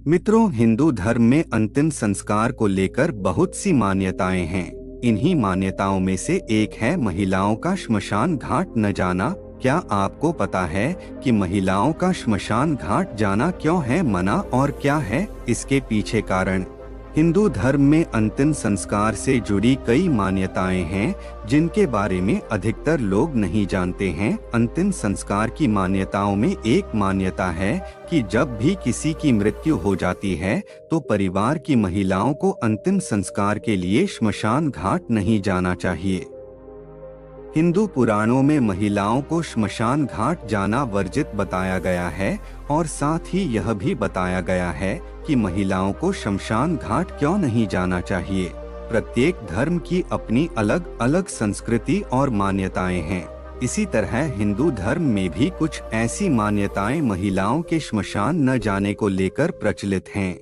मित्रों, हिंदू धर्म में अंतिम संस्कार को लेकर बहुत सी मान्यताएं हैं। इन्हीं मान्यताओं में से एक है महिलाओं का श्मशान घाट न जाना। क्या आपको पता है कि महिलाओं का श्मशान घाट जाना क्यों है मना और क्या है इसके पीछे कारण? हिंदू धर्म में अंतिम संस्कार से जुड़ी कई मान्यताएं हैं जिनके बारे में अधिकतर लोग नहीं जानते हैं। अंतिम संस्कार की मान्यताओं में एक मान्यता है कि जब भी किसी की मृत्यु हो जाती है तो परिवार की महिलाओं को अंतिम संस्कार के लिए श्मशान घाट नहीं जाना चाहिए। हिंदू पुराणों में महिलाओं को श्मशान घाट जाना वर्जित बताया गया है और साथ ही यह भी बताया गया है कि महिलाओं को शमशान घाट क्यों नहीं जाना चाहिए। प्रत्येक धर्म की अपनी अलग अलग संस्कृति और मान्यताएं हैं। इसी तरह हिंदू धर्म में भी कुछ ऐसी मान्यताएं महिलाओं के श्मशान न जाने को लेकर प्रचलित हैं।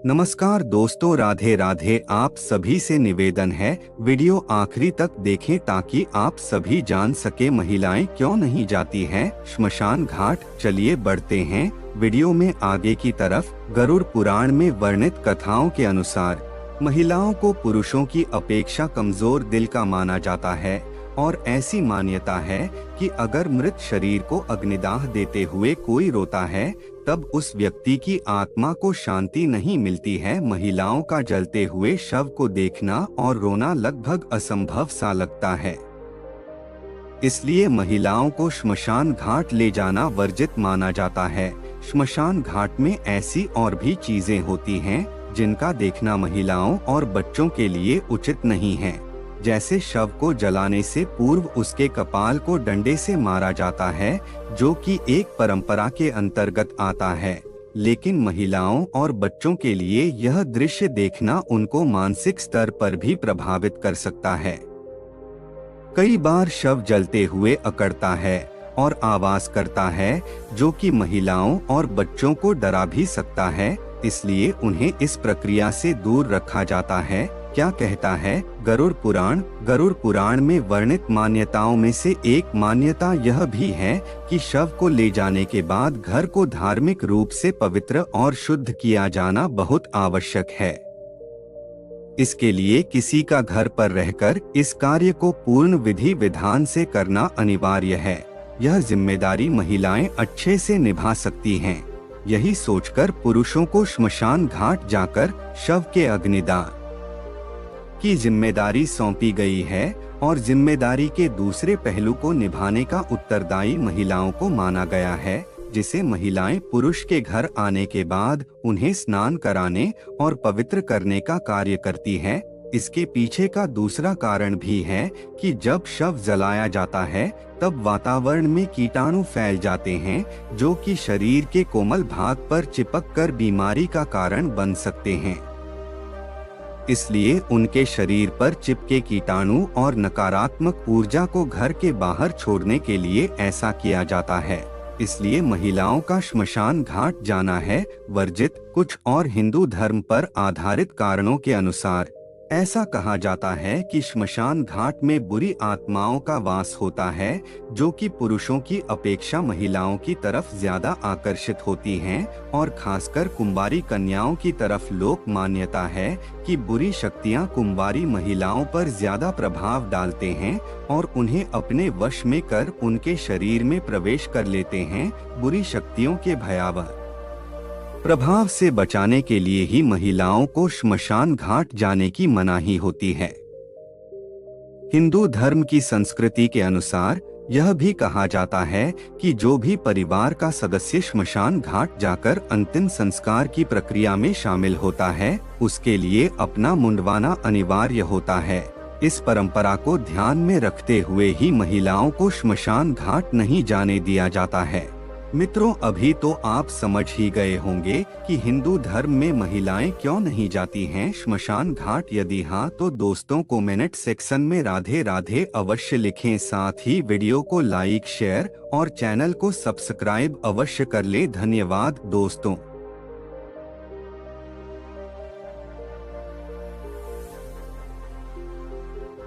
नमस्कार दोस्तों, राधे राधे। आप सभी से निवेदन है वीडियो आखिरी तक देखें ताकि आप सभी जान सके महिलाएं क्यों नहीं जाती हैं श्मशान घाट। चलिए बढ़ते हैं वीडियो में आगे की तरफ। गरुड़ पुराण में वर्णित कथाओं के अनुसार महिलाओं को पुरुषों की अपेक्षा कमजोर दिल का माना जाता है और ऐसी मान्यता है कि अगर मृत शरीर को अग्निदाह देते हुए कोई रोता है तब उस व्यक्ति की आत्मा को शांति नहीं मिलती है। महिलाओं का जलते हुए शव को देखना और रोना लगभग असंभव सा लगता है, इसलिए महिलाओं को श्मशान घाट ले जाना वर्जित माना जाता है। श्मशान घाट में ऐसी और भी चीजें होती हैं जिनका देखना महिलाओं और बच्चों के लिए उचित नहीं है। जैसे शव को जलाने से पूर्व उसके कपाल को डंडे से मारा जाता है, जो कि एक परंपरा के अंतर्गत आता है, लेकिन महिलाओं और बच्चों के लिए यह दृश्य देखना उनको मानसिक स्तर पर भी प्रभावित कर सकता है। कई बार शव जलते हुए अकड़ता है और आवाज करता है, जो कि महिलाओं और बच्चों को डरा भी सकता है, इसलिए उन्हें इस प्रक्रिया से दूर रखा जाता है। क्या कहता है गरुड़ पुराण? गरुड़ पुराण में वर्णित मान्यताओं में से एक मान्यता यह भी है कि शव को ले जाने के बाद घर को धार्मिक रूप से पवित्र और शुद्ध किया जाना बहुत आवश्यक है। इसके लिए किसी का घर पर रहकर इस कार्य को पूर्ण विधि विधान से करना अनिवार्य है। यह जिम्मेदारी महिलाएं अच्छे से निभा सकती हैं। यही सोचकर पुरुषों को श्मशान घाट जाकर शव के अग्निदाह की जिम्मेदारी सौंपी गई है और जिम्मेदारी के दूसरे पहलू को निभाने का उत्तरदायी महिलाओं को माना गया है, जिसे महिलाएं पुरुष के घर आने के बाद उन्हें स्नान कराने और पवित्र करने का कार्य करती हैं। इसके पीछे का दूसरा कारण भी है कि जब शव जलाया जाता है तब वातावरण में कीटाणु फैल जाते हैं, जो कि शरीर के कोमल भाग पर चिपककर बीमारी का कारण बन सकते हैं। इसलिए उनके शरीर पर चिपके कीटाणु और नकारात्मक ऊर्जा को घर के बाहर छोड़ने के लिए ऐसा किया जाता है। इसलिए महिलाओं का श्मशान घाट जाना है वर्जित। कुछ और हिंदू धर्म पर आधारित कारणों के अनुसार ऐसा कहा जाता है कि श्मशान घाट में बुरी आत्माओं का वास होता है, जो कि पुरुषों की अपेक्षा महिलाओं की तरफ ज्यादा आकर्षित होती हैं और खासकर कुंवारी कन्याओं की तरफ। लोक मान्यता है कि बुरी शक्तियां कुंवारी महिलाओं पर ज्यादा प्रभाव डालते हैं और उन्हें अपने वश में कर उनके शरीर में प्रवेश कर लेते हैं। बुरी शक्तियों के भयावह प्रभाव से बचाने के लिए ही महिलाओं को श्मशान घाट जाने की मनाही होती है। हिंदू धर्म की संस्कृति के अनुसार यह भी कहा जाता है कि जो भी परिवार का सदस्य श्मशान घाट जाकर अंतिम संस्कार की प्रक्रिया में शामिल होता है, उसके लिए अपना मुंडवाना अनिवार्य होता है। इस परंपरा को ध्यान में रखते हुए ही महिलाओं को श्मशान घाट नहीं जाने दिया जाता है। मित्रों, अभी तो आप समझ ही गए होंगे कि हिंदू धर्म में महिलाएं क्यों नहीं जाती हैं श्मशान घाट। यदि हाँ तो दोस्तों कमेंट सेक्शन में राधे राधे अवश्य लिखें। साथ ही वीडियो को लाइक, शेयर और चैनल को सब्सक्राइब अवश्य कर लें। धन्यवाद दोस्तों।